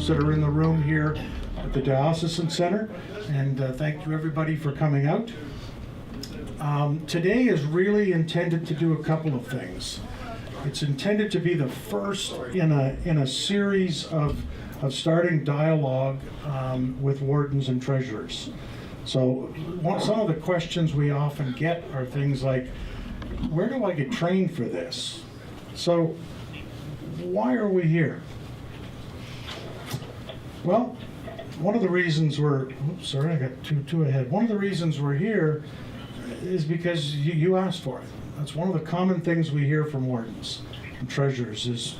those that are in the room here at the Diocesan Center, and thank you everybody for coming out. Today is really intended to do a couple of things. It's intended to be the first in a series of starting dialogue with wardens and treasurers. So some of the questions we often get are things like, where do I get trained for this? So why are we here? Well, one of the reasons we're, I got two ahead. One of the reasons we're here is because you asked for it. That's one of the common things we hear from wardens and treasurers is,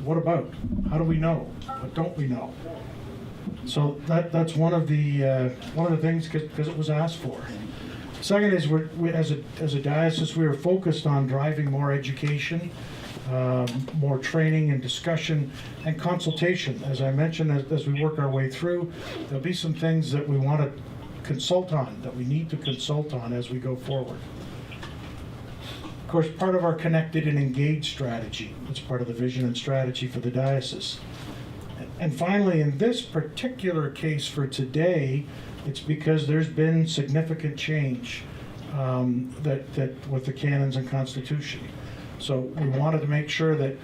what about? How do we know? What don't we know? So that's one of the things because it was asked for. Second is we as a diocese, we are focused on driving more education, more training and discussion and consultation. As I mentioned, as we work our way through, there'll be some things that we want to consult on, that we need to consult on as we go forward. Of course, part of our connected and engaged strategy, it's part of the vision and strategy for the diocese. And finally, in this particular case for today, it's because there's been significant change that with the Canons and Constitution. So we wanted to make sure that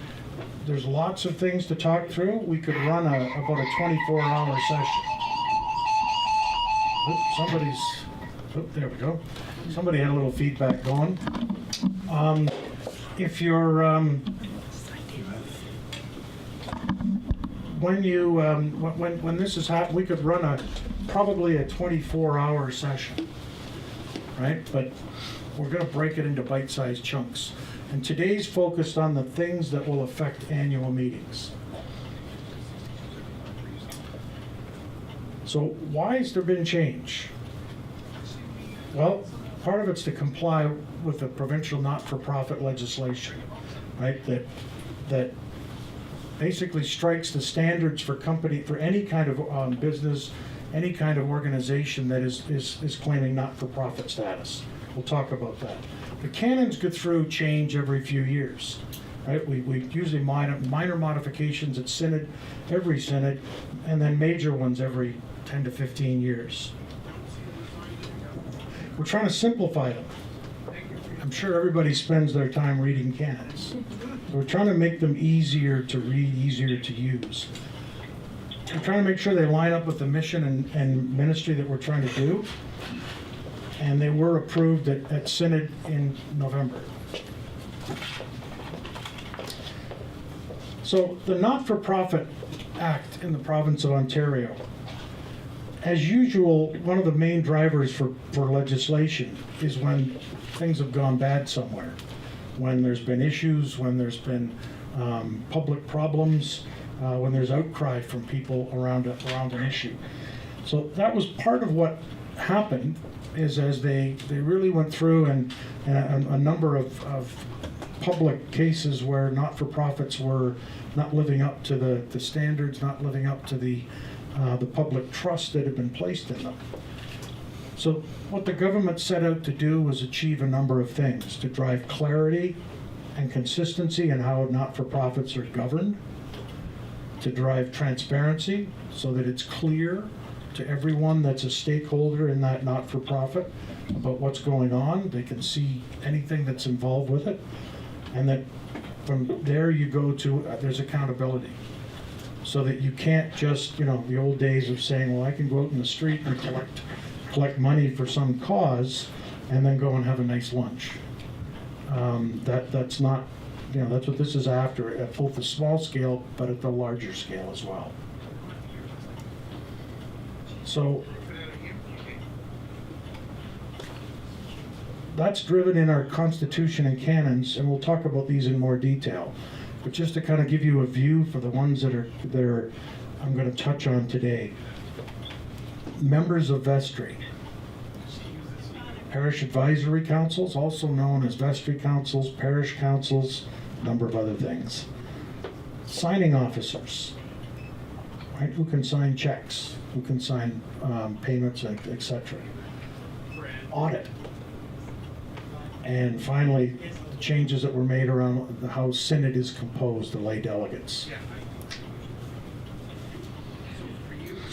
there's lots of things to talk through. We could run about a 24-hour session. There we go. Somebody had a little feedback going. If you're when this is happening, we could run probably a 24-hour session, right? But we're going to break it into bite-sized chunks. And today's focused on the things that will affect annual meetings. So why has there been change? Well, part of it's to comply with the provincial not-for-profit legislation, right? That basically strikes the standards for any kind of business, any kind of organization that is claiming not-for-profit status. We'll talk about that. The canons go through change every few years, right? We usually minor modifications at synod, every synod, and then major ones every 10 to 15 years. We're trying to simplify them. I'm sure everybody spends their time reading canons. So we're trying to make them easier to read, easier to use. We're trying to make sure they line up with the mission and ministry that we're trying to do. And they were approved at Synod in November. So the Not-for-Profit Act in the province of Ontario, as usual, one of the main drivers for legislation is when things have gone bad somewhere, when there's been issues, when there's been public problems, when there's outcry from people around an issue. So that was part of what happened, is as they really went through and a number of public cases where not-for-profits were not living up to the standards, not living up to the public trust that had been placed in them. So what the government set out to do was achieve a number of things, to drive clarity and consistency in how not-for-profits are governed, to drive transparency so that it's clear to everyone that's a stakeholder in that not-for-profit about what's going on. They can see anything that's involved with it, and that from there you go to there's accountability, so that you can't just, the old days of saying, well, I can go out in the street and collect money for some cause and then go and have a nice lunch. That's not, that's what this is after, at both the small scale but at the larger scale as well. So that's driven in our Constitution and canons, and we'll talk about these in more detail. But just to kind of give you a view for the ones that are I'm going to touch on today. Members of vestry. Parish advisory councils, also known as vestry councils, parish councils, a number of other things. Signing officers, right? Who can sign checks? Who can sign payments, etc. Audit. And finally, the changes that were made around how synod is composed, the lay delegates.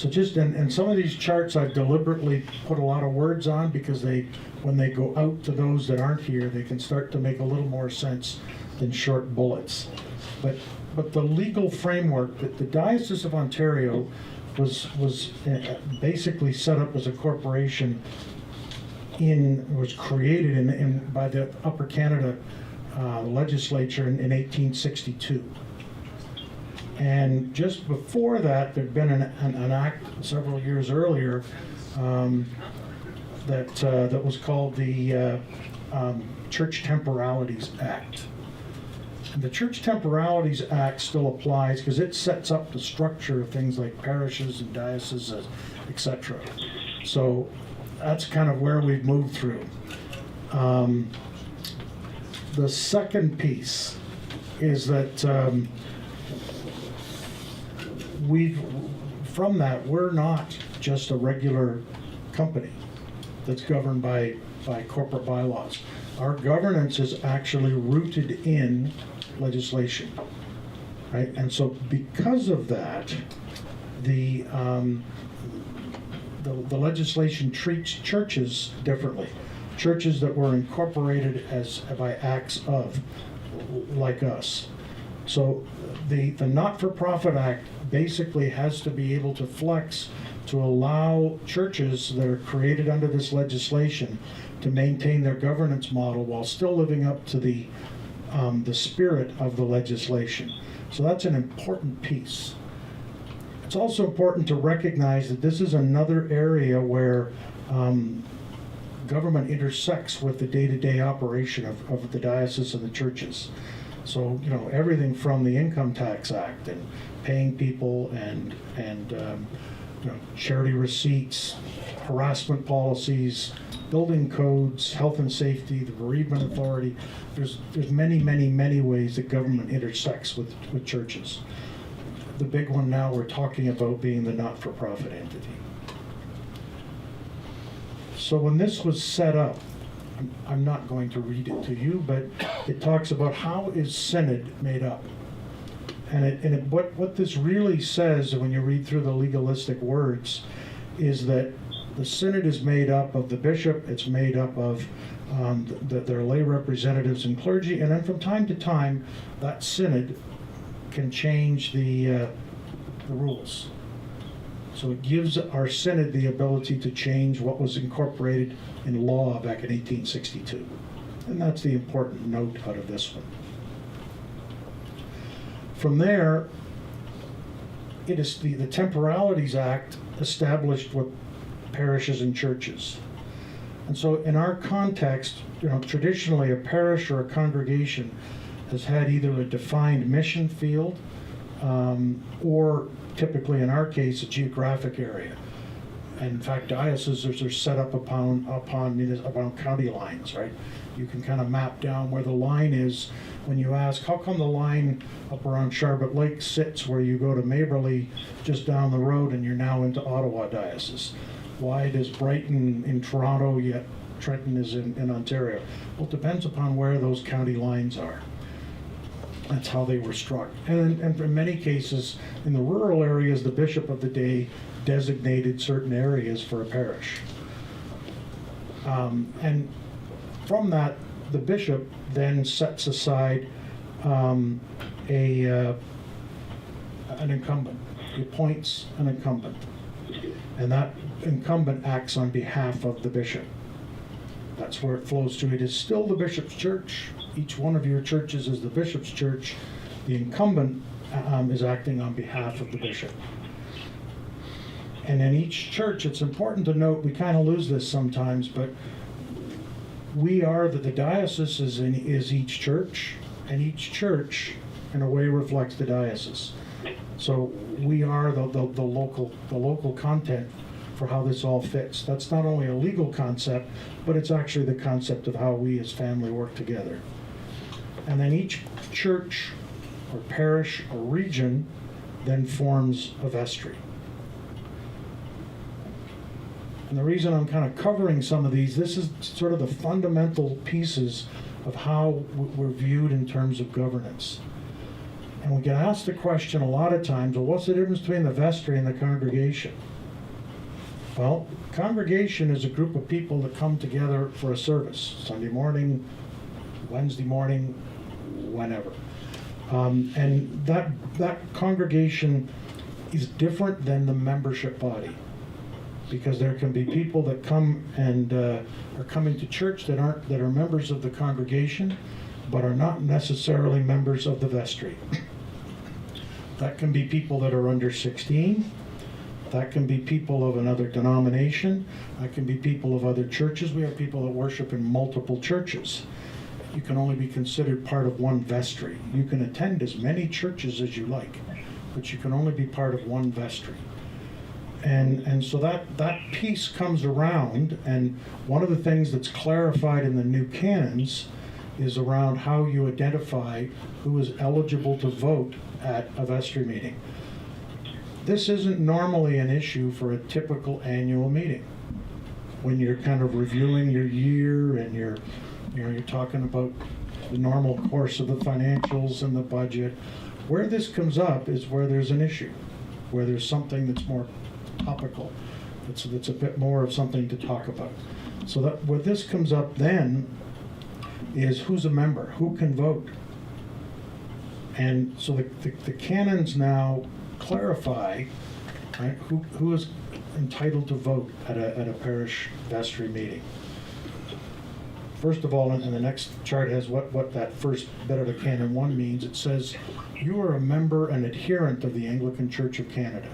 So just, and some of these charts I've deliberately put a lot of words on because when they go out to those that aren't here, they can start to make a little more sense than short bullets. But the legal framework, that the Diocese of Ontario was basically set up as a corporation was created by the Upper Canada legislature in 1862. And just before that, there'd been an act several years earlier that was called the Church Temporalities Act. And the Church Temporalities Act still applies because it sets up the structure of things like parishes and dioceses, etc. So that's kind of where we've moved through. The second piece is that we're not just a regular company that's governed by corporate bylaws. Our governance is actually rooted in legislation, right? And so because of that, the legislation treats churches differently. Churches that were incorporated by acts of, like us. So the Not-for-Profit Act basically has to be able to flex to allow churches that are created under this legislation to maintain their governance model while still living up to the spirit of the legislation. So that's an important piece. It's also important to recognize that this is another area where government intersects with the day-to-day operation of the diocese and the churches. So, everything from the Income Tax Act and paying people and charity receipts, harassment policies, building codes, health and safety, the bereavement authority. There's many, many, many ways that government intersects with churches. The big one now we're talking about being the not-for-profit entity. So when this was set up, I'm not going to read it to you, but it talks about how is synod made up. And what this really says, when you read through the legalistic words, is that the synod is made up of the bishop, it's made up of their lay representatives and clergy, and then from time to time, that synod can change the rules. So it gives our synod the ability to change what was incorporated in law back in 1862. And that's the important note out of this one. From there, it is the Temporalities Act established what parishes and churches. And so in our context, traditionally a parish or a congregation has had either a defined mission field or typically in our case a geographic area. And in fact, dioceses are set up upon county lines, right? You can kind of map down where the line is when you ask, how come the line up around Sharbot Lake sits where you go to Maberley just down the road and you're now into Ottawa Diocese? Why does Brighton in Toronto yet Trenton is in Ontario? Well, it depends upon where those county lines are. That's how they were struck. And in many cases, in the rural areas, the bishop of the day designated certain areas for a parish. And from that, the bishop then sets aside an incumbent. He appoints an incumbent. And that incumbent acts on behalf of the bishop. That's where it flows to. It is still the bishop's church. Each one of your churches is the bishop's church. The incumbent is acting on behalf of the bishop. And in each church, it's important to note, we kind of lose this sometimes, but the diocese is each church, and each church in a way reflects the diocese. So we are the local content for how this all fits. That's not only a legal concept, but it's actually the concept of how we as family work together. And then each church or parish or region then forms a vestry. And the reason I'm kind of covering some of these, this is sort of the fundamental pieces of how we're viewed in terms of governance. And we get asked the question a lot of times, well, what's the difference between the vestry and the congregation? Well, congregation is a group of people that come together for a service, Sunday morning, Wednesday morning, whenever. And that congregation is different than the membership body, because there can be people that come and are coming to church that are members of the congregation, but are not necessarily members of the vestry. That can be people that are under 16. That can be people of another denomination. That can be people of other churches. We have people that worship in multiple churches. You can only be considered part of one vestry. You can attend as many churches as you like, but you can only be part of one vestry. And so that piece comes around, and one of the things that's clarified in the new canons is around how you identify who is eligible to vote at a vestry meeting. This isn't normally an issue for a typical annual meeting, when you're kind of reviewing your year and you're talking about the normal course of the financials and the budget. Where this comes up is where there's an issue, where there's something that's more topical, that's a bit more of something to talk about. So that where this comes up then is who's a member, who can vote. And so the canons now clarify, right, who is entitled to vote at a parish vestry meeting. First of all, and the next chart has what that first bit of the Canon 1 means. It says, you are a member and adherent of the Anglican Church of Canada.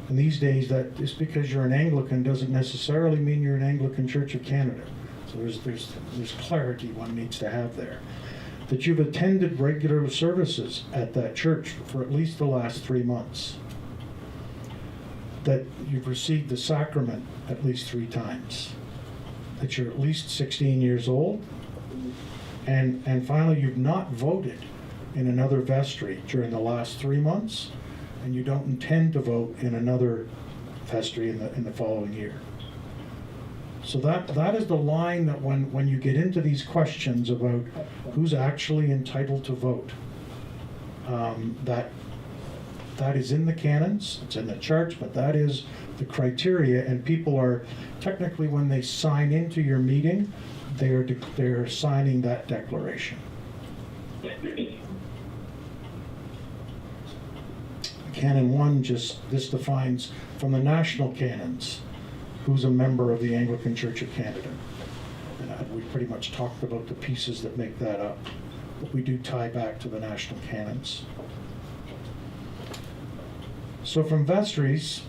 And these days, that just because you're an Anglican doesn't necessarily mean you're an Anglican Church of Canada. So there's clarity one needs to have there. That you've attended regular services at that church for at least the last 3 months. That you've received the sacrament at least 3 times. That you're at least 16 years old. And finally, you've not voted in another vestry during the last 3 months, and you don't intend to vote in another vestry in the following year. So that is the line that when you get into these questions about who's actually entitled to vote, that is in the canons, it's in the church, but that is the criteria, and people are technically, when they sign into your meeting, they're signing that declaration. Canon 1 this defines from the national canons who's a member of the Anglican Church of Canada. And we pretty much talked about the pieces that make that up, but we do tie back to the national canons. So from vestries,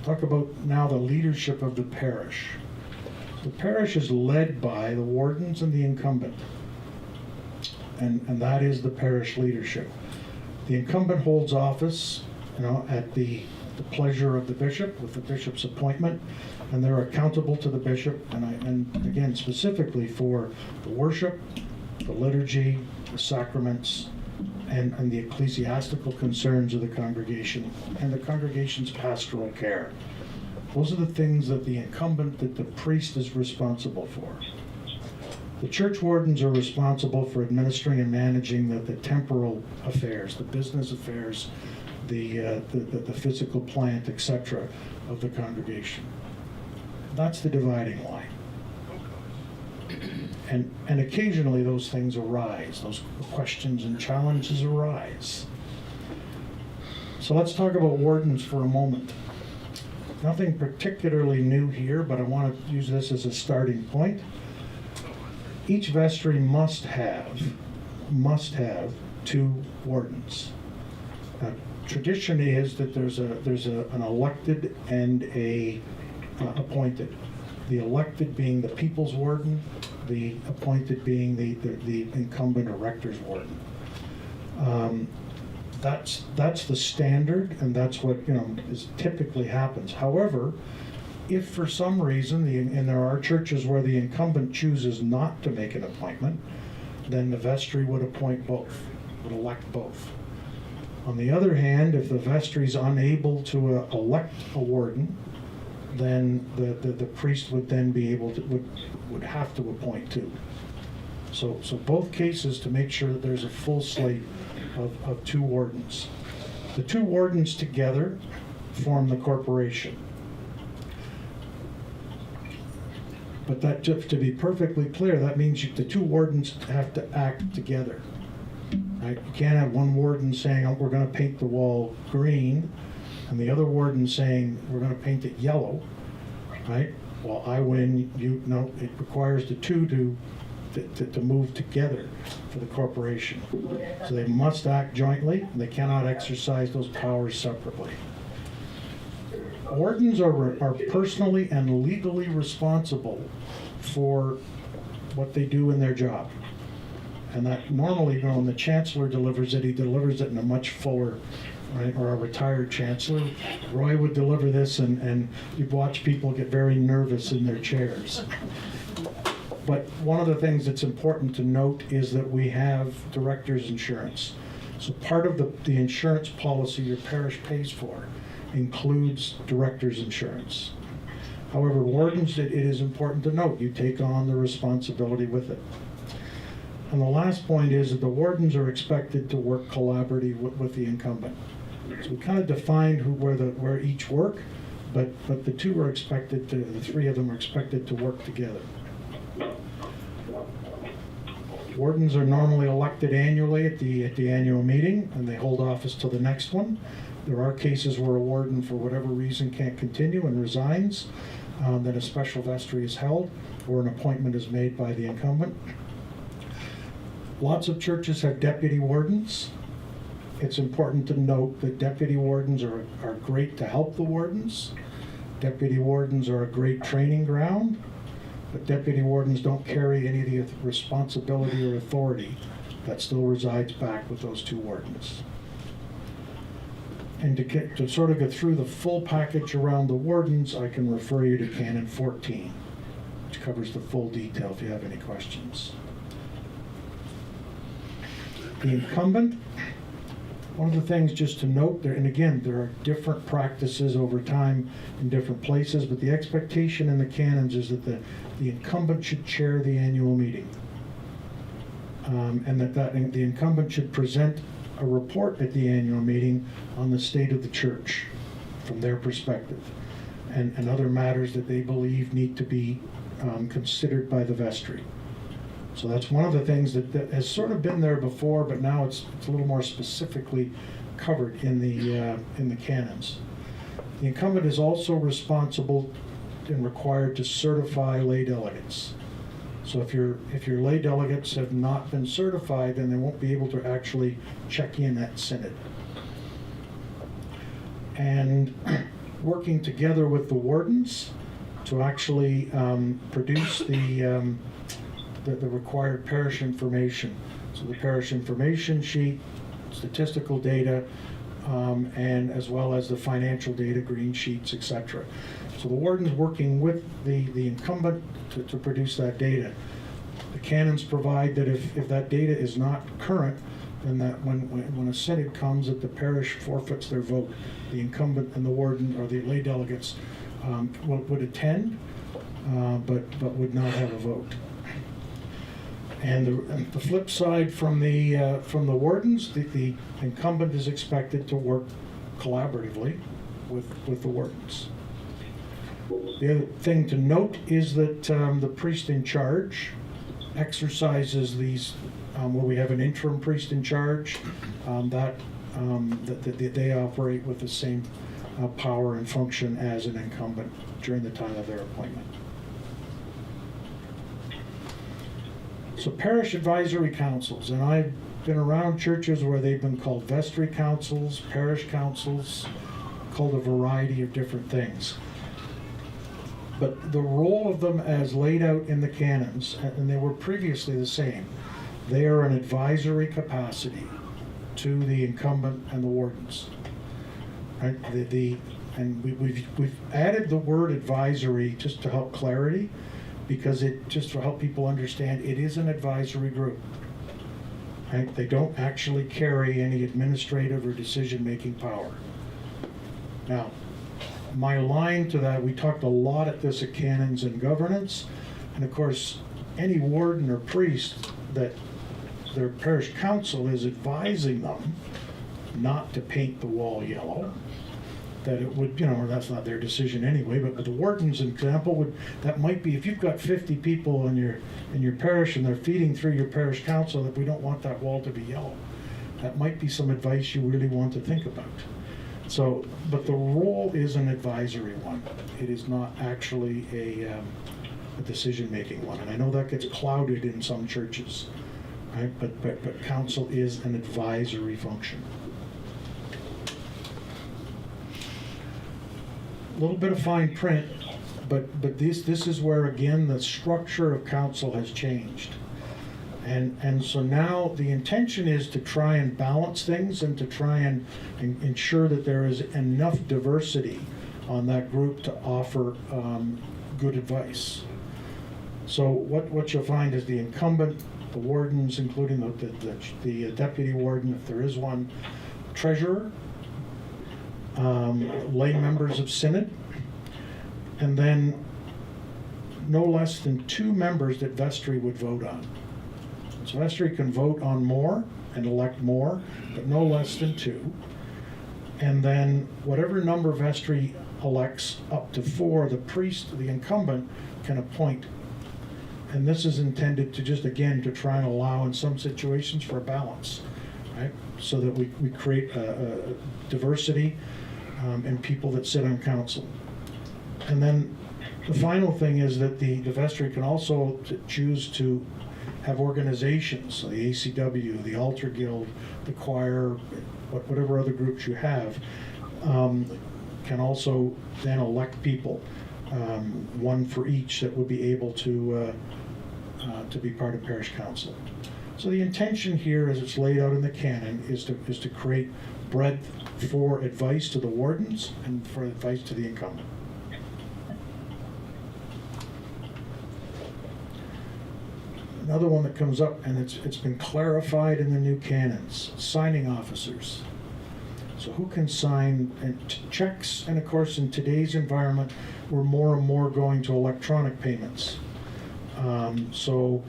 talk about now the leadership of the parish. The parish is led by the wardens and the incumbent, and that is the parish leadership. The incumbent holds office, at the pleasure of the bishop, with the bishop's appointment, and they're accountable to the bishop, and again, specifically for the worship, the liturgy, the sacraments, and the ecclesiastical concerns of the congregation, and the congregation's pastoral care. Those are the things that the priest is responsible for. The church wardens are responsible for administering and managing the temporal affairs, the business affairs, the physical plant, etc., of the congregation. That's the dividing line. And occasionally those things arise, those questions and challenges arise. So let's talk about wardens for a moment. Nothing particularly new here, but I want to use this as a starting point. Each vestry must have 2 wardens. Tradition is that there's an elected and a appointed. The elected being the people's warden, the appointed being the incumbent or rector's warden. That's the standard, and that's what is typically happens. However, if for some reason, and there are churches where the incumbent chooses not to make an appointment, then the vestry would appoint both, would elect both. On the other hand, if the vestry is unable to elect a warden, then the priest would then be able to would have to appoint 2. So both cases, to make sure that there's a full slate of 2 wardens. The two wardens together form the corporation. But that, just to be perfectly clear, that means the two wardens have to act together. Right? You can't have one warden saying, oh, we're going to paint the wall green, and the other warden saying, we're going to paint it yellow. Right? Well, I win, you no. It requires the two to move together for the corporation. So they must act jointly. They cannot exercise those powers separately. Wardens are personally and legally responsible for what they do in their job. And that normally, when the chancellor delivers it, he delivers it in a much fuller, right, or a retired chancellor. Roy would deliver this, and you'd watch people get very nervous in their chairs. But one of the things that's important to note is that we have director's insurance. So part of the insurance policy your parish pays for includes director's insurance. However, wardens, it is important to note, you take on the responsibility with it. And the last point is that the wardens are expected to work collaboratively with the incumbent. So we kind of defined where each work, but the two are expected to, the three of them are expected to work together. Wardens are normally elected annually at the annual meeting, and they hold office till the next one. There are cases where a warden, for whatever reason, can't continue and resigns, then a special vestry is held, or an appointment is made by the incumbent. Lots of churches have deputy wardens. It's important to note that deputy wardens are great to help the wardens. Deputy wardens are a great training ground, but deputy wardens don't carry any of the responsibility or authority that still resides back with those two wardens. And to sort of get through the full package around the wardens, I can refer you to Canon 14, which covers the full detail if you have any questions. The incumbent, one of the things just to note there, and again, there are different practices over time in different places, but the expectation in the canons is that the incumbent should chair the annual meeting. And that the incumbent should present a report at the annual meeting on the state of the church from their perspective, and other matters that they believe need to be considered by the vestry. So that's one of the things that has sort of been there before, but now it's a little more specifically covered in the canons. The incumbent is also responsible and required to certify lay delegates. So if your lay delegates have not been certified, then they won't be able to actually check in at synod. And working together with the wardens to actually produce the required parish information. So the parish information sheet, statistical data, and as well as the financial data, green sheets, etc. So the warden's working with the incumbent to produce that data. The canons provide that if that data is not current, then that when a synod comes, that the parish forfeits their vote. The incumbent and the warden, or the lay delegates, would attend, but would not have a vote. And the flip side from the wardens, the incumbent is expected to work collaboratively with the wardens. The other thing to note is that the priest in charge exercises these, where we have an interim priest in charge, that they operate with the same power and function as an incumbent during the time of their appointment. So parish advisory councils, and I've been around churches where they've been called vestry councils, parish councils, called a variety of different things. But the role of them as laid out in the canons, and they were previously the same, they are an advisory capacity to the incumbent and the wardens. Right? And we've added the word advisory just to help clarity, because just to help people understand, it is an advisory group. Right? They don't actually carry any administrative or decision-making power. Now, my line to that, we talked a lot at this at Canons and Governance, and of course, any warden or priest that their parish council is advising them not to paint the wall yellow, that it would, that's not their decision anyway, but the warden's example that might be, if you've got 50 people in your parish and they're feeding through your parish council that we don't want that wall to be yellow. That might be some advice you really want to think about. So, but the role is an advisory one. It is not actually a decision-making one. And I know that gets clouded in some churches, right? But council is an advisory function. A little bit of fine print, but this is where, again, the structure of council has changed. And so now the intention is to try and balance things and to try and ensure that there is enough diversity on that group to offer good advice. So what you'll find is the incumbent, the wardens, including the deputy warden, if there is one, treasurer, lay members of synod, and then no less than 2 members that vestry would vote on. So vestry can vote on more and elect more, but no less than 2. And then whatever number vestry elects up to 4, the priest, the incumbent, can appoint. And this is intended to just, again, to try and allow in some situations for a balance, right? So that we create a diversity in people that sit on council. And then the final thing is that the vestry can also choose to have organizations, so the ACW, the Altar Guild, the choir, whatever other groups you have, can also then elect people, one for each that would be able to be part of parish council. So the intention here, as it's laid out in the canon, is to create breadth for advice to the wardens and for advice to the incumbent. Another one that comes up, and it's been clarified in the new canons, signing officers. So who can sign checks? And of course, in today's environment, we're more and more going to electronic payments. So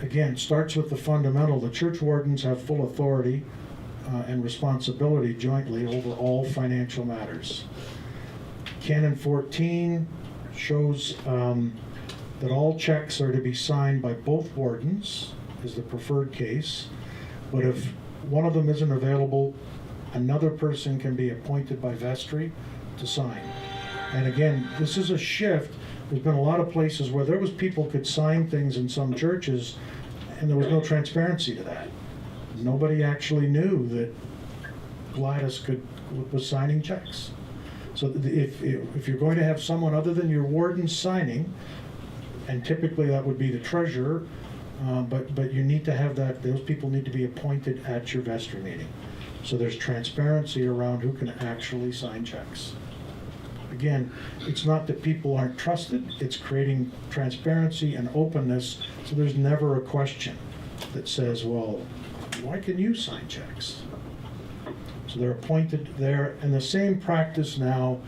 again, starts with the fundamental. The church wardens have full authority and responsibility jointly over all financial matters. Canon 14 shows that all checks are to be signed by both wardens, is the preferred case, but if one of them isn't available, another person can be appointed by vestry to sign. And again, this is a shift. There's been a lot of places where there was people could sign things in some churches, and there was no transparency to that. Nobody actually knew that Gladys was signing checks. So if you're going to have someone other than your warden signing, and typically that would be the treasurer, but you need to have that, those people need to be appointed at your vestry meeting. So there's transparency around who can actually sign checks. Again, it's not that people aren't trusted, it's creating transparency and openness, so there's never a question that says, well, why can you sign checks? So they're appointed there, and the same practice now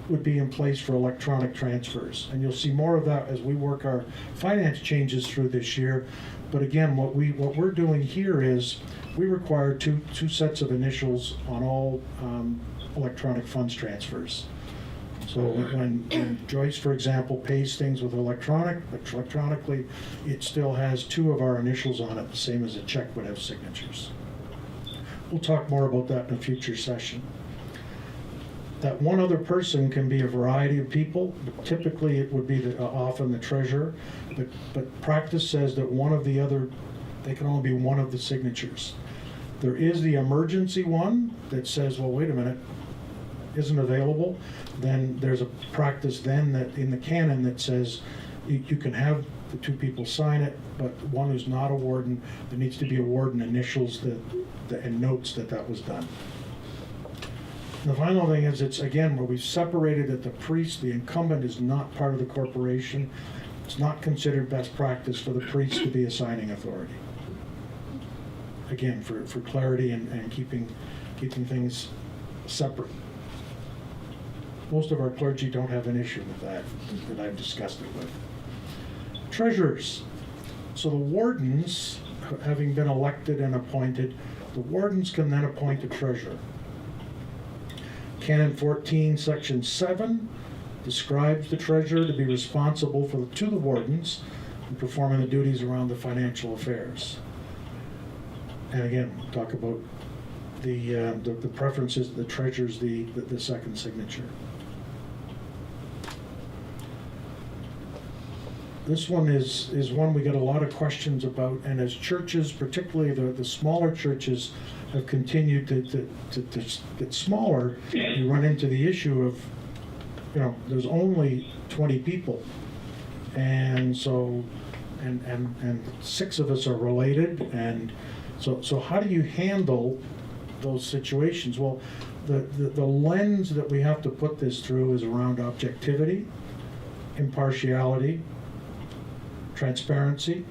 would be in place for electronic transfers. And you'll see more of that as we work our finance changes through this year. But again, what we're doing here is we require two sets of initials on all electronic funds transfers. So when Joyce, for example, pays things with electronically, it still has 2 of our initials on it, the same as a check would have signatures. We'll talk more about that in a future session. That one other person can be a variety of people, but typically it would be often the treasurer, but practice says that one of the other, they can only be one of the signatures. There is the emergency one that says, well, wait a minute, isn't available. Then there's a practice then that in the canon that says you can have the 2 people sign it, but one who's not a warden, there needs to be a warden initials and notes that was done. The final thing is, it's again where we've separated that the priest, the incumbent, is not part of the corporation. It's not considered best practice for the priest to be a signing authority. Again, for clarity and keeping things separate. Most of our clergy don't have an issue with that I've discussed it with. Treasurers. So the wardens, having been elected and appointed, The wardens can then appoint a treasurer. Canon 14, Section 7 describes the treasurer to be responsible to the wardens in performing the duties around the financial affairs. And again, talk about the preferences. The treasurer's the second signature. This one is one we get a lot of questions about, and as churches, particularly the smaller churches, have continued to get smaller, you run into the issue of, there's only 20 people, and so, and 6 of us are related, and so how do you handle those situations? Well, the lens that we have to put this through is around objectivity, impartiality, transparency,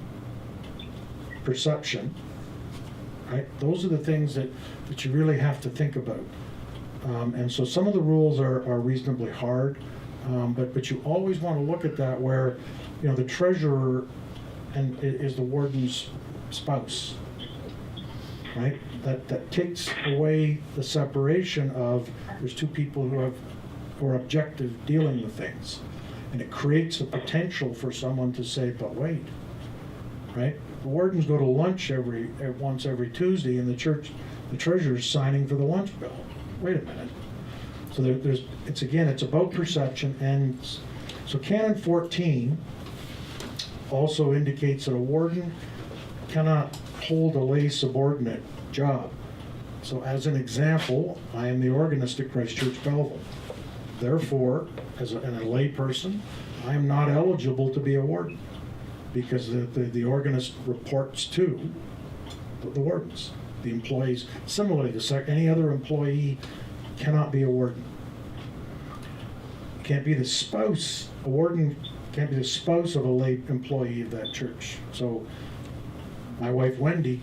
perception, right? Those are the things that you really have to think about. And so some of the rules are reasonably hard, but you always want to look at that where, the treasurer is the warden's spouse, right? That takes away the separation of there's 2 people who are objective dealing with things. And it creates a potential for someone to say, but wait, right? The wardens go to lunch once every Tuesday, and the treasurer's signing for the lunch bill. Wait a minute. So it's about perception, and so Canon 14 also indicates that a warden cannot hold a lay subordinate job. So as an example, I am the organist at Christ Church Belleville. Therefore, as a lay person, I am not eligible to be a warden because the organist reports to the wardens, the employees. Similarly, any other employee cannot be a warden. Can't be the spouse. A warden can't be the spouse of a lay employee of that church. So my wife Wendy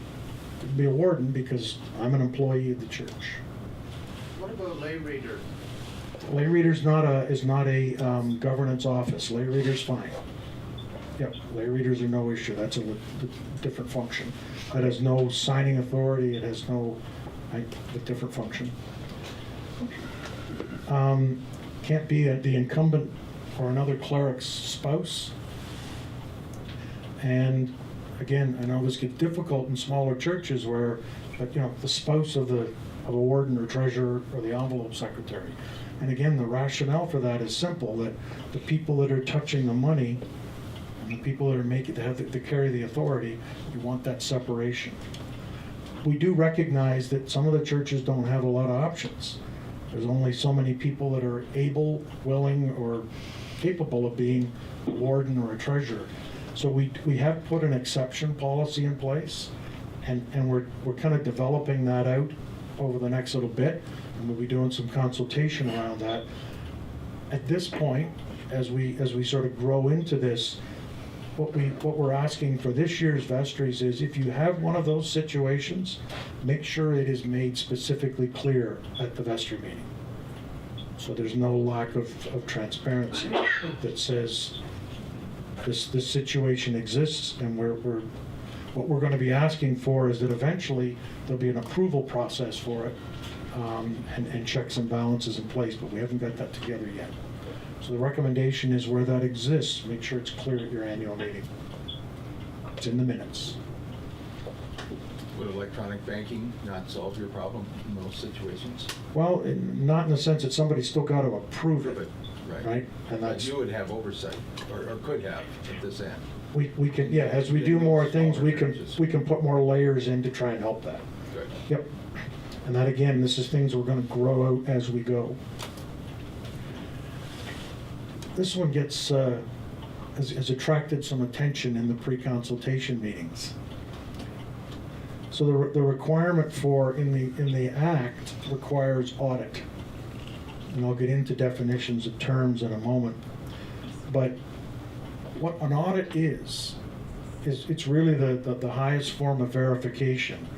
could be a warden because I'm an employee of the church. What about lay reader? Lay reader's is not a governance office. Lay reader's fine. Yep, lay readers are no issue. That's a different function. It has no signing authority. It has no a different function. Can't be the incumbent or another cleric's spouse. And again, I know this gets difficult in smaller churches where, the spouse of a warden or treasurer or the envelope secretary. And again, the rationale for that is simple, that the people that are touching the money and the people that are to carry the authority, you want that separation. We do recognize that some of the churches don't have a lot of options. There's only so many people that are able, willing, or capable of being a warden or a treasurer. So we have put an exception policy in place, and we're kind of developing that out over the next little bit, and we'll be doing some consultation around that. At this point, as we sort of grow into this, what we're asking for this year's vestries is, if you have one of those situations, make sure it is made specifically clear at the vestry meeting. So there's no lack of transparency that says this situation exists, and what we're going to be asking for is that eventually there'll be an approval process for it, and checks and balances in place, but we haven't got that together yet. So the recommendation is, where that exists, make sure it's clear at your annual meeting. It's in the minutes. Would electronic banking not solve your problem in those situations? Well, not in the sense that somebody's still got to approve it, right? And But that's, you would have oversight, or could have at this end. we can, yeah, as we do more things, we can put more layers in to try and help that. Good. Yep. And that, again, this is things we're going to grow out as we go. This one gets has attracted some attention in the pre-consultation meetings. So the requirement in the Act requires audit, and I'll get into definitions of terms in a moment. But what an audit is it's really the highest form of verification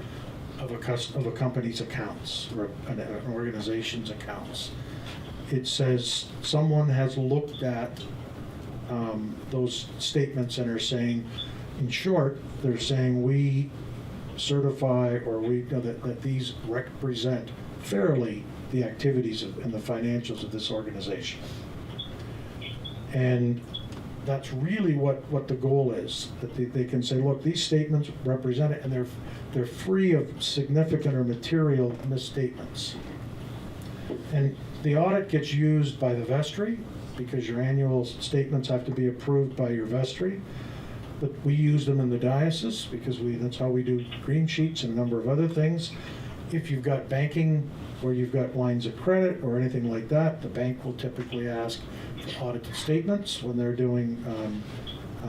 of a company's accounts or an organization's accounts. It says someone has looked at those statements and are saying, in short, they're saying we certify or we know that these represent fairly the activities and the financials of this organization. And that's really what the goal is, that they can say, look, these statements represent it, and they're free of significant or material misstatements. And the audit gets used by the vestry, because your annual statements have to be approved by your vestry. But we use them in the diocese because that's how we do green sheets and a number of other things. If you've got banking where you've got lines of credit or anything like that, the bank will typically ask for audited statements when they're doing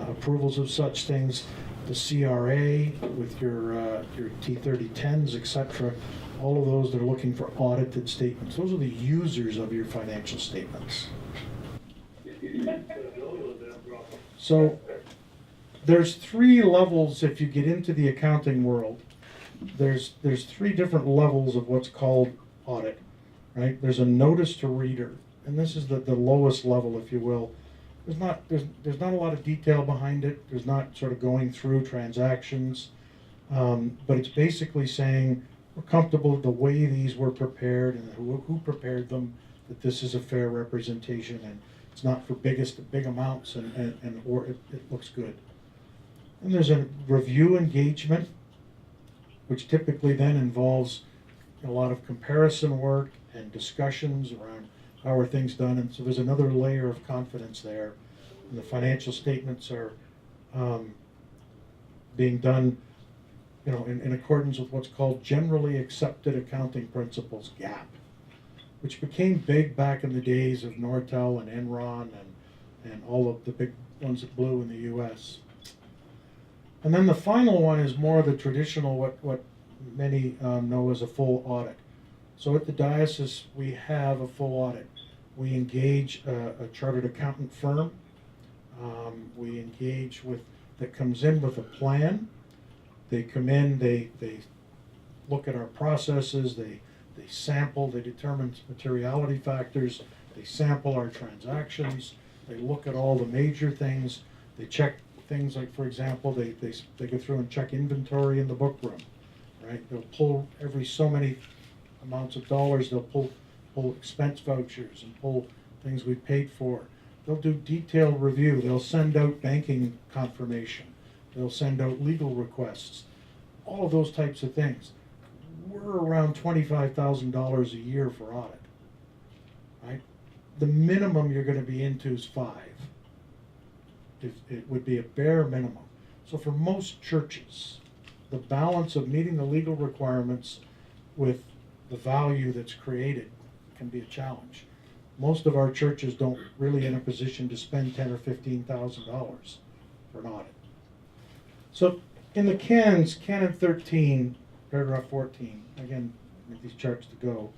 approvals of such things. The CRA with your T3010s, etc. All of those, they're looking for audited statements. Those are the users of your financial statements. So there's three levels if you get into the accounting world. There's three different levels of what's called audit, right? There's a notice to reader, and this is the lowest level, if you will. There's not a lot of detail behind it. There's not sort of going through transactions, but it's basically saying we're comfortable with the way these were prepared and who prepared them, that this is a fair representation and it's not for big amounts or it looks good. And there's a review engagement, which typically then involves a lot of comparison work and discussions around how are things done, and so there's another layer of confidence there. And the financial statements are being done, in accordance with what's called generally accepted accounting principles, GAAP, which became big back in the days of Nortel and Enron and all of the big ones that blew in the U.S. And then the final one is more the traditional, what many know as a full audit. So at the diocese, we have a full audit. We engage a chartered accountant firm. We engage that comes in with a plan. They come in, they look at our processes, they sample, they determine materiality factors, they sample our transactions, they look at all the major things, they check things like, for example, they go through and check inventory in the book room, right? They'll pull every so many amounts of dollars, they'll pull expense vouchers and pull things we paid for. They'll do detailed review, they'll send out banking confirmation, they'll send out legal requests, all of those types of things. We're around $25,000 a year for audit, right? The minimum you're going to be into is 5. It would be a bare minimum. So for most churches, the balance of meeting the legal requirements with the value that's created can be a challenge. Most of our churches don't really in a position to spend $10,000 or $15,000 for an audit. So in the canons, Canon 13, paragraph 14, again, with these charts to go,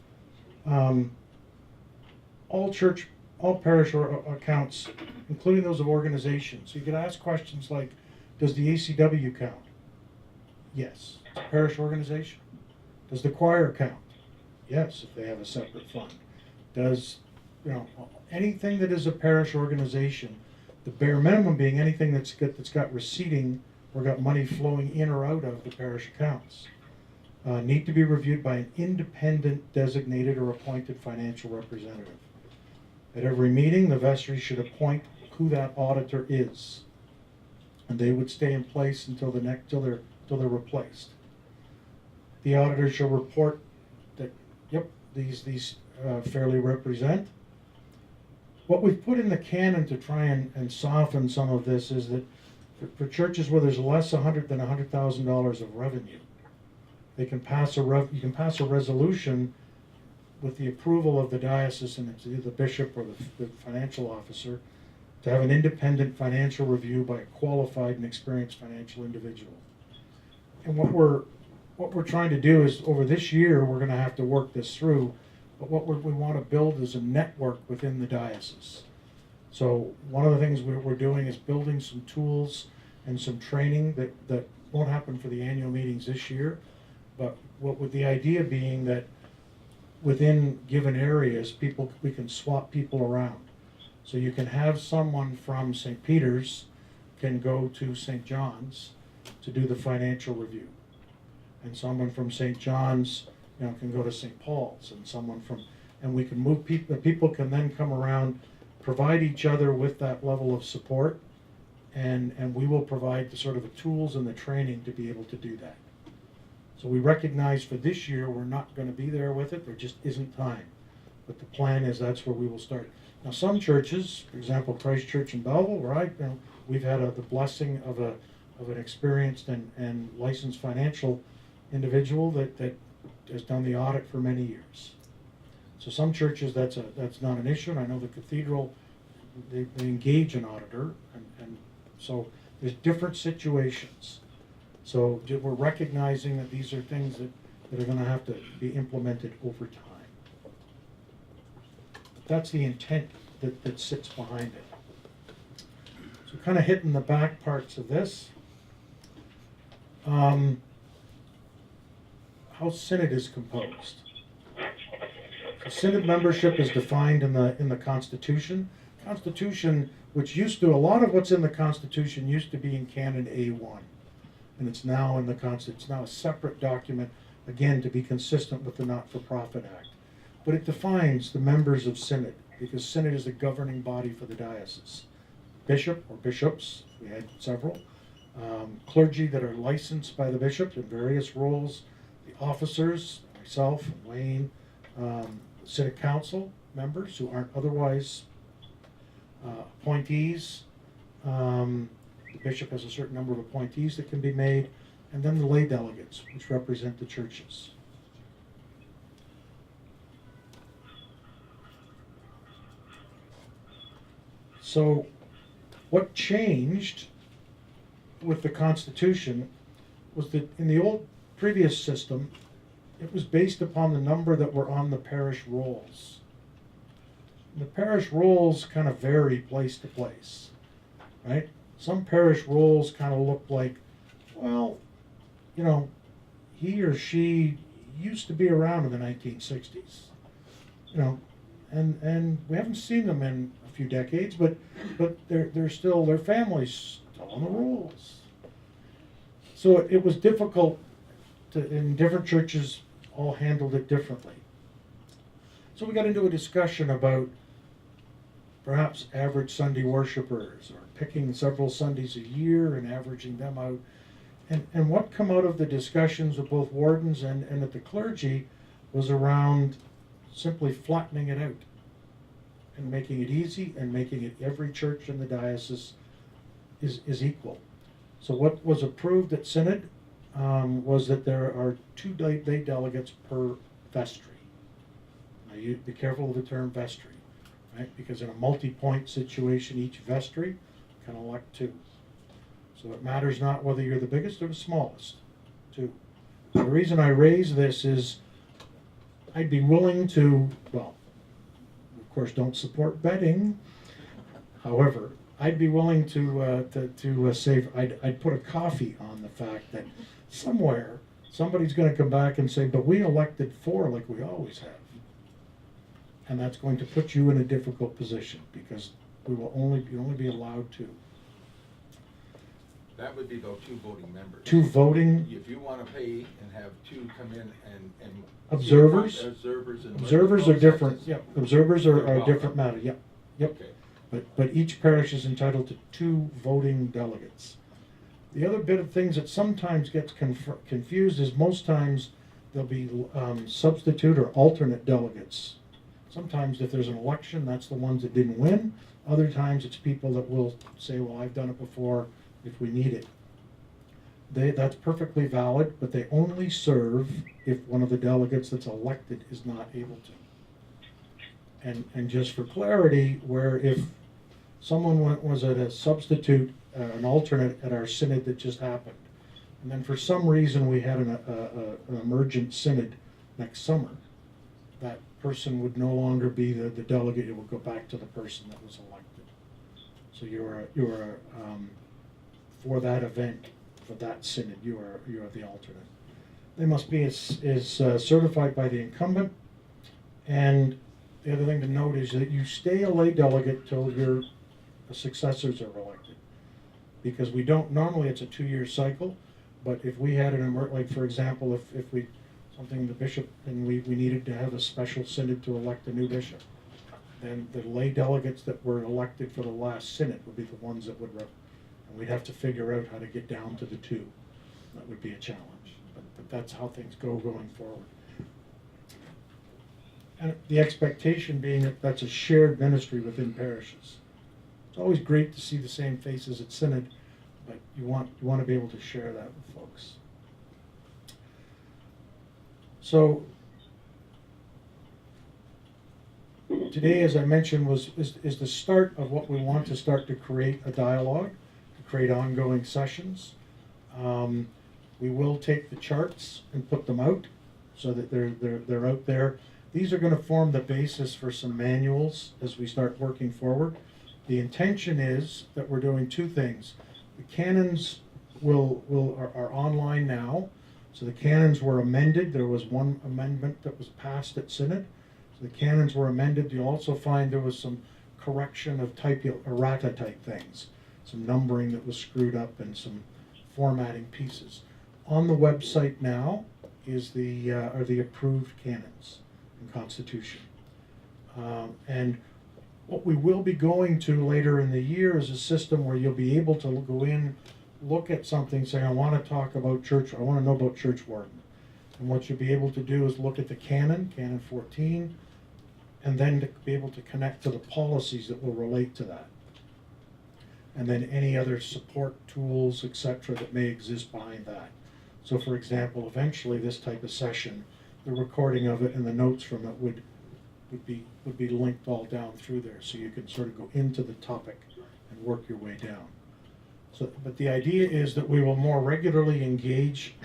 all parish accounts, including those of organizations. So you could ask questions like, does the ACW count? Yes. It's a parish organization. Does the choir count? Yes, if they have a separate fund. Does, anything that is a parish organization, the bare minimum being anything that's got receipting or got money flowing in or out of the parish accounts, need to be reviewed by an independent designated or appointed financial representative. At every meeting, the vestry should appoint who that auditor is, and they would stay in place until they're replaced. The auditor shall report that, yep, these fairly represent. What we've put in the canon to try and soften some of this is that for churches where there's less than $100,000 of revenue, you can pass a resolution with the approval of the diocese, and it's either the bishop or the financial officer, to have an independent financial review by a qualified and experienced financial individual. And what we're trying to do is, over this year, we're going to have to work this through, but what we want to build is a network within the diocese. So one of the things we're doing is building some tools and some training that won't happen for the annual meetings this year, but with the idea being that within given areas, we can swap people around. So you can have someone from St. Peter's can go to St. John's to do the financial review. and someone from St. John's, can go to St. Paul's, and someone from, and we can move people, people can then come around, provide each other with that level of support, and we will provide the sort of the tools and the training to be able to do that. So we recognize for this year, we're not going to be there with it, there just isn't time. But the plan is that's where we will start. Now, some churches, for example, Christ Church in Belleville, where we've had the blessing of an experienced and licensed financial individual that has done the audit for many years. So some churches, that's not an issue, and I know the cathedral, they engage an auditor, and so there's different situations. So we're recognizing that these are things that are going to have to be implemented over time. That's the intent that sits behind it. So kind of hitting the back parts of this. How synod is composed. The synod membership is defined in the Constitution. Constitution, which used to, a lot of what's in the Constitution used to be in Canon A1. And it's now in the Constitution. It's now a separate document, again, to be consistent with the Not-for-Profit Act. But it defines the members of synod, because synod is the governing body for the diocese. Bishop or bishops, we had several. Clergy that are licensed by the bishop in various roles. The officers, myself and Wayne, synod council members who aren't otherwise appointees. The bishop has a certain number of appointees that can be made, and then the lay delegates, which represent the churches. So, what changed with the Constitution was that in the old previous system, it was based upon the number that were on the parish rolls. The parish rolls kind of vary place to place, right? Some parish rolls kind of look like, well, he or she used to be around in the 1960s, and we haven't seen them in a few decades, but they're still, their family's still on the rolls. So it was difficult and different churches all handled it differently. So we got into a discussion about perhaps average Sunday worshipers, or picking several Sundays a year and averaging them out. And what come out of the discussions of both wardens and at the clergy was around simply flattening it out and making it easy and making it every church in the diocese is equal. So what was approved at synod was that there are 2 lay delegates per vestry. Now you be careful of the term vestry, right? Because in a multi-point situation, each vestry can elect 2. So it matters not whether you're the biggest or the smallest, 2. The reason I raise this is I'd be willing to, well, of course, don't support betting. However, I'd be willing to save. I'd put a coffee on the fact that somewhere somebody's going to come back and say, "But we elected 4 like we always have," and that's going to put you in a difficult position because we will only be allowed 2. That would be about 2 voting members. 2 voting. If you want to pay and have 2 come in and Observers? Observers Are different. Yep. Observers are a Well, different matter. Yep. Yep. Okay. But each parish is entitled to 2 voting delegates. The other bit of things that sometimes gets confused is most times there'll be substitute or alternate delegates. Sometimes if there's an election, that's the ones that didn't win. Other times it's people that will say, well, I've done it before if we need it. That's perfectly valid, but they only serve if one of the delegates that's elected is not able to. And just for clarity, where if someone was at a substitute, an alternate at our synod that just happened, and then for some reason we had an emergent synod next summer, that person would no longer be the delegate. It would go back to the person that was elected. So you're for that event, for that synod, you are the alternate. They must be certified by the incumbent, and the other thing to note is that you stay a lay delegate till your successors are elected, because we don't normally, it's a 2-year cycle. But if we had like for example, if we, something the bishop, and we needed to have a special synod to elect a new bishop, then the lay delegates that were elected for the last synod would be the ones that would, and we'd have to figure out how to get down to the two. That would be a challenge, but that's how things go going forward. And the expectation being that that's a shared ministry within parishes. It's always great to see the same faces at synod, but you want to be able to share that with folks. So today, as I mentioned, is the start of what we want to start to create a dialogue, to create ongoing sessions. We will take the charts and put them out so that they're out there. These are going to form the basis for some manuals as we start working forward. The intention is that we're doing two things. The canons are online now. So the canons were amended. There was one amendment that was passed at synod. So the canons were amended. You'll also find there was some correction of errata type things, some numbering that was screwed up and some formatting pieces. On the website now is are the approved canons and Constitution. And what we will be going to later in the year is a system where you'll be able to go in, look at something, say, I want to talk about church, I want to know about church warden. And what you'll be able to do is look at the canon 14, and then to be able to connect to the policies that will relate to that. And then any other support tools, etc., that may exist behind that. So for example, eventually this type of session, the recording of it and the notes from it would be linked all down through there, so you can sort of go into the topic and work your way down. So, but the idea is that we will more regularly engage.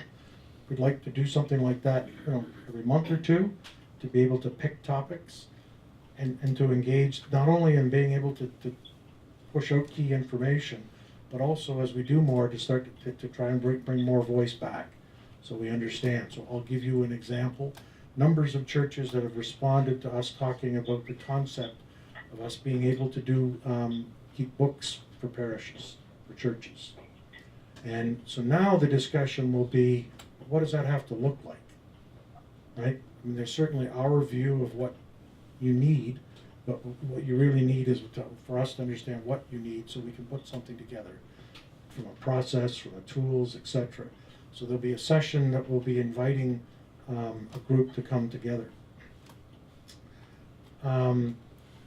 We'd like to do something like that, every month or two, to be able to pick topics and to engage not only in being able to push out key information, but also as we do more to start to try and bring more voice back so we understand. So I'll give you an example. Numbers of churches that have responded to us talking about the concept of us being able to do keep books for parishes, for churches. And so now the discussion will be, what does that have to look like, right? I mean, there's certainly our view of what you need, but what you really need is for us to understand what you need so we can put something together from a process, from the tools, etc. So there'll be a session that will be inviting a group to come together.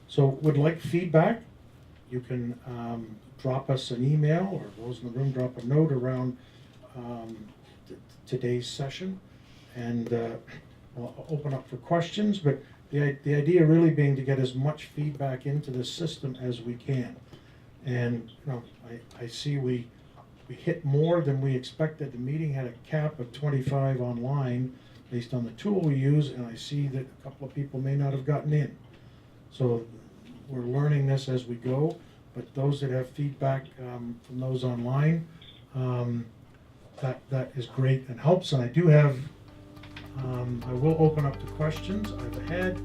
So would like feedback. You can drop us an email, or those in the room drop a note around today's session, and we'll open up for questions, but the idea really being to get as much feedback into the system as we can. And I see we hit more than we expected. The meeting had a cap of 25 online based on the tool we use, and I see that a couple of people may not have gotten in. So we're learning this as we go, but those that have feedback from those online, that is great and helps. And I do have, I will open up to questions. I've had